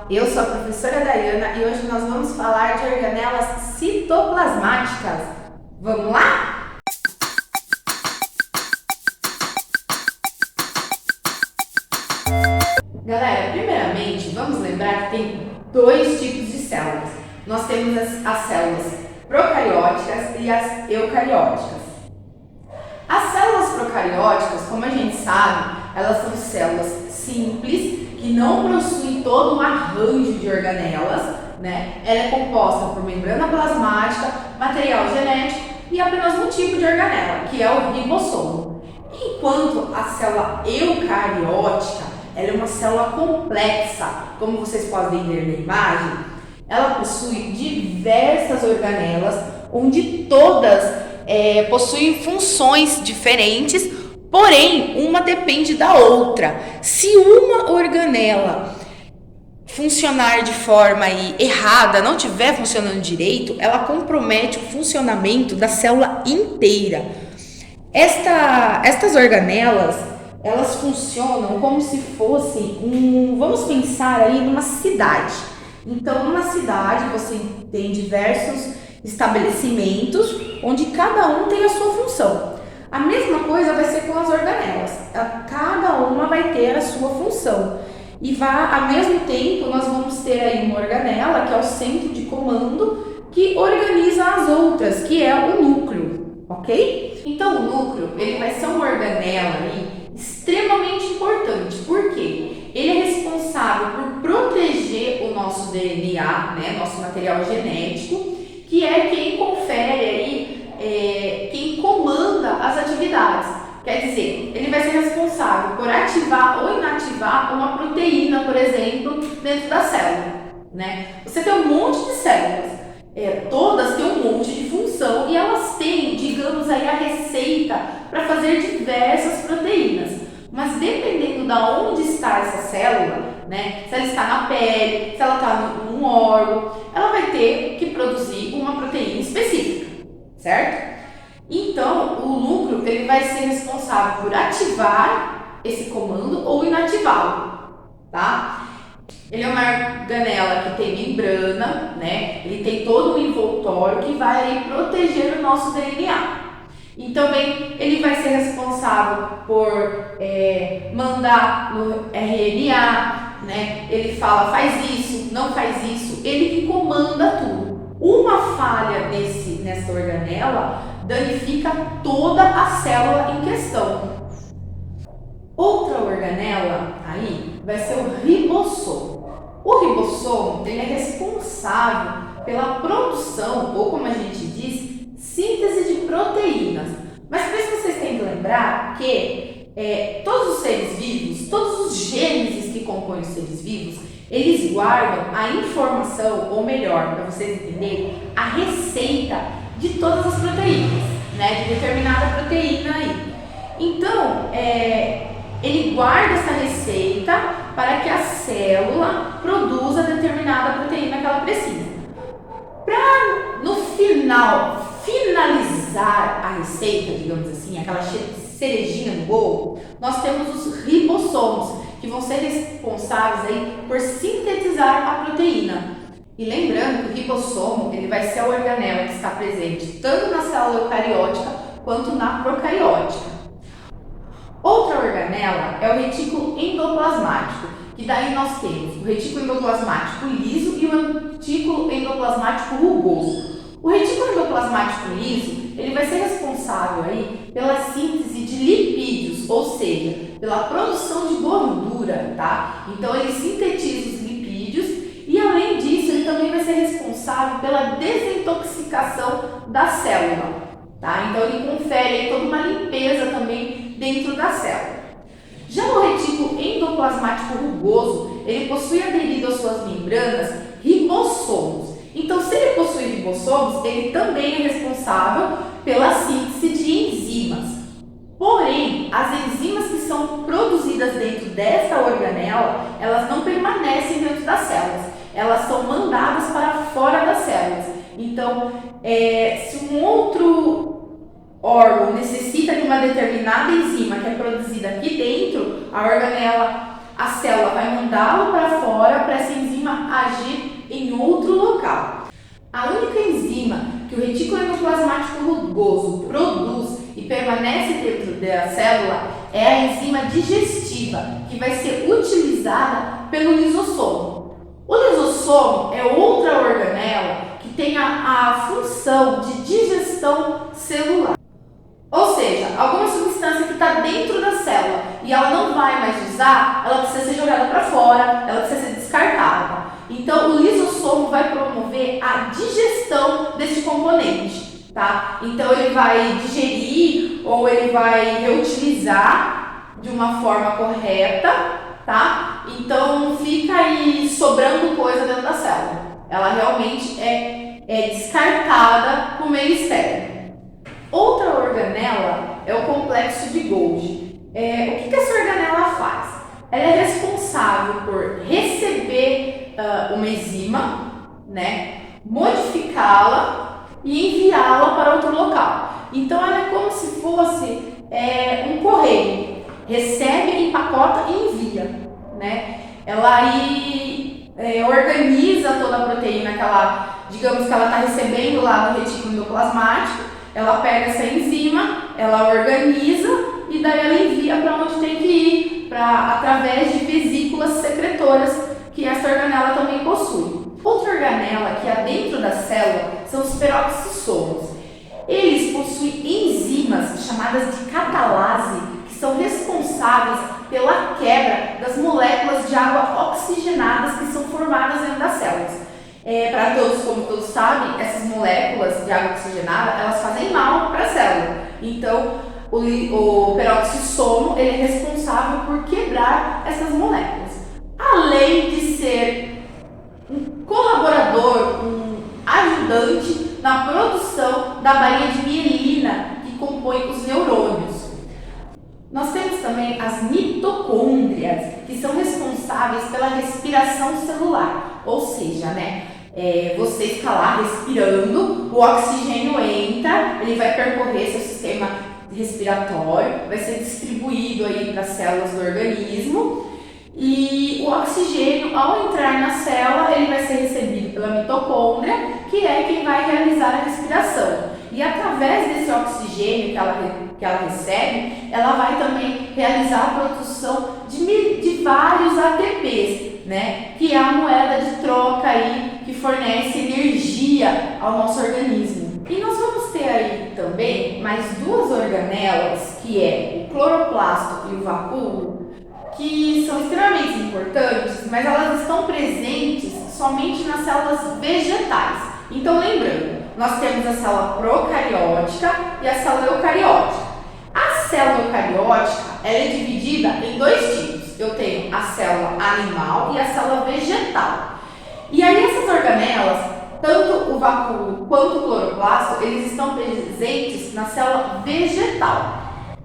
eu sou a professora Dayana e hoje nós vamos falar de organelas citoplasmáticas. Vamos lá? Galera, primeiramente vamos lembrar que tem dois tipos de células. Nós temos as células procarióticas e as eucarióticas. As células procarióticas, como a gente sabe, elas são células simples que não possuem todo um arranjo de organelas, né? Ela é composta por membrana plasmática, material genético e apenas um tipo de organela, que é o ribossomo. Enquanto a célula eucariótica, ela é uma célula complexa, como vocês podem ver na imagem. Ela possui diversas organelas, onde todas possuem funções diferentes, porém uma depende da outra. Se uma organela funcionar de forma errada, não estiver funcionando direito, ela compromete o funcionamento da célula inteira. Estas organelas, elas funcionam como se fossem vamos pensar aí numa cidade. Então, numa cidade você tem diversos estabelecimentos onde cada um tem a sua função. A mesma coisa vai ser com as organelas. Cada uma vai ter a sua função. E ao mesmo tempo nós vamos ter aí uma organela, que é o centro de comando, que organiza as outras, que é o núcleo, ok? Então o núcleo, ele vai ser uma organela aí extremamente importante. Por quê? Ele é responsável por proteger o nosso DNA, né, nosso material genético, que é quem confere aí, quem comanda as atividades. Quer dizer, ele vai ser responsável por ativar ou inativar uma proteína, por exemplo, dentro da célula, né? Você tem um monte de células, todas têm um monte de função e elas têm, digamos aí, a receita para fazer diversas proteínas. Mas dependendo de onde está essa célula, né? Se ela está na pele, se ela está num órgão, ela vai ter que produzir uma proteína específica, certo? Então, o núcleo, ele vai ser responsável por ativar esse comando ou inativá-lo, tá? Ele é uma organela que tem membrana, né? Ele tem todo um envoltório que vai aí proteger o nosso DNA. E também ele vai ser responsável por mandar no RNA, né? Ele fala, faz isso, não faz isso, ele que comanda tudo. Uma falha nessa organela danifica toda a célula em questão. Outra organela aí vai ser o ribossomo. O ribossomo, ele é responsável pela produção, ou como a gente diz, síntese de proteínas. Mas para isso vocês têm que lembrar que todos os seres vivos, todos os genes que compõem os seres vivos, eles guardam a informação, ou melhor, para vocês entenderem, a receita de todas as proteínas, né, de determinada proteína aí. Então, ele guarda essa receita para que a célula produza determinada proteína que ela precisa. Para, no final, finalizar a receita, digamos assim, aquela cerejinha no bolo, nós temos os ribossomos, que vão ser responsáveis aí por sintetizar a proteína. E lembrando que o ribossomo, ele vai ser a organela que está presente tanto na célula eucariótica quanto na procariótica. Outra organela é o retículo endoplasmático, que daí nós temos o retículo endoplasmático liso e o retículo endoplasmático rugoso. O retículo endoplasmático liso, ele vai ser responsável aí pela síntese de lipídios, ou seja, pela produção de gordura, tá? Então ele sintetiza os lipídios e além disso, ele também vai ser responsável pela desintoxicação da célula, tá? Então ele confere aí toda uma limpeza também dentro da célula. Já o retículo endoplasmático rugoso, ele possui aderido às suas membranas ribossomos. Então, se ele possui ribossomos, ele também é responsável pela síntese de enzimas. Porém, as enzimas que são produzidas dentro desta organela, elas não permanecem dentro das células. Elas são mandadas para fora das células. Então, se um outro órgão necessita de uma determinada enzima que é produzida aqui dentro, a organela, a célula vai mandá-lo para fora para essa enzima enzima agir em outro local. A única enzima que o retículo endoplasmático rugoso produz e permanece dentro da célula é a enzima digestiva, que vai ser utilizada pelo lisossomo. O lisossomo é outra organela que tem a função de digestão celular. Ou seja, alguma substância que está dentro da célula e ela não vai mais usar, ela precisa ser jogada para fora, ela precisa ser descartada. Então, o lisossomo vai promover a digestão desse componente, tá? Então, ele vai digerir ou ele vai reutilizar de uma forma correta, tá? Então, fica aí sobrando coisa dentro da célula. Ela realmente é descartada no meio externo. Outra organela é o complexo de Golgi. O que essa organela faz? Ela é responsável por receber uma enzima, né, modificá-la e enviá-la para outro local. Então ela é como se fosse um correio. Recebe, empacota e envia, né? Ela aí organiza toda a proteína que ela, digamos que ela está recebendo lá no retículo endoplasmático. Ela pega essa enzima, ela organiza e daí ela envia para onde tem que ir, através de vesículas secretoras que essa organela também possui. Outra organela que há dentro da célula são os peroxissomos. Eles possuem enzimas chamadas de catalase, que são responsáveis pela quebra das moléculas de água oxigenadas que são formadas dentro das células. Para todos, como todos sabem, essas moléculas de água oxigenada, elas fazem mal para a célula. Então, o peroxissomo ele é responsável por quebrar essas moléculas. Além de ser um colaborador, um ajudante na produção da bainha de mielina que compõe os neurônios. Nós temos também as mitocôndrias, que são responsáveis pela respiração celular, ou seja, você está lá respirando, o oxigênio entra, ele vai percorrer seu sistema respiratório, vai ser distribuído aí para as células do organismo e o oxigênio, ao entrar na célula, ele vai ser recebido pela mitocôndria, que é quem vai realizar a respiração. E através desse oxigênio que ela recebe, ela vai também realizar a produção de vários ATPs, né? Que é a moeda de troca aí que fornece energia ao nosso organismo. E nós vamos ter aí também mais duas organelas, que é o cloroplasto e o vacúolo, que são extremamente importantes, mas elas estão presentes somente nas células vegetais. Então, lembrando, nós temos a célula procariótica e a célula eucariótica. A célula eucariótica ela é dividida em dois tipos. Eu tenho a célula animal e a célula vegetal. E aí essas organelas, tanto o vacúolo quanto o cloroplasto, eles estão presentes na célula vegetal.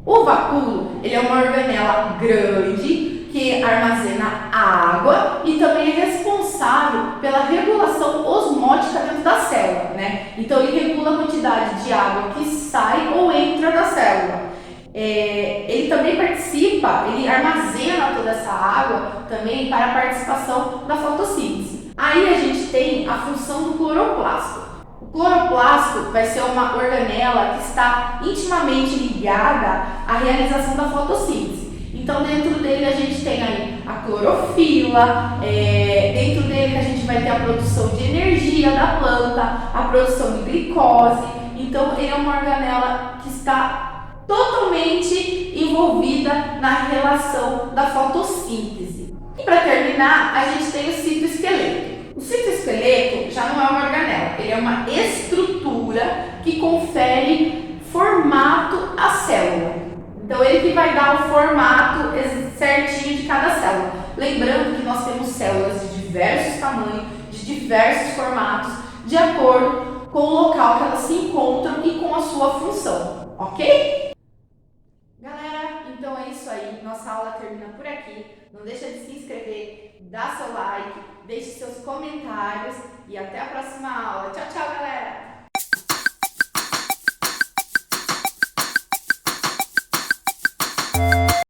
O vacúolo ele é uma organela grande que armazena água e também é responsável pela regulação osmótica dentro da célula, né? Então ele regula a quantidade de água que sai ou entra da célula. Ele também participa, ele armazena toda essa água também para a participação da fotossíntese. Aí a gente tem a função do cloroplasto. O cloroplasto vai ser uma organela que está intimamente ligada à realização da fotossíntese. Então, dentro dele a gente tem aí a clorofila, dentro dele a gente vai ter a produção de energia da planta, a produção de glicose. Então, ele é uma organela que está totalmente envolvida na relação da fotossíntese. E para terminar, a gente tem o citoesqueleto. O citoesqueleto já não é uma organela, ele é uma estrutura que confere formato à célula. Então, ele que vai dar o formato certinho de cada célula. Lembrando que nós temos células de diversos tamanhos, de diversos formatos, de acordo com o local que elas se encontram e com a sua função, ok? Galera, então é isso aí. Nossa aula termina por aqui. Não deixa de se inscrever, dar seu like, deixe seus comentários e até a próxima aula. Tchau, tchau, galera!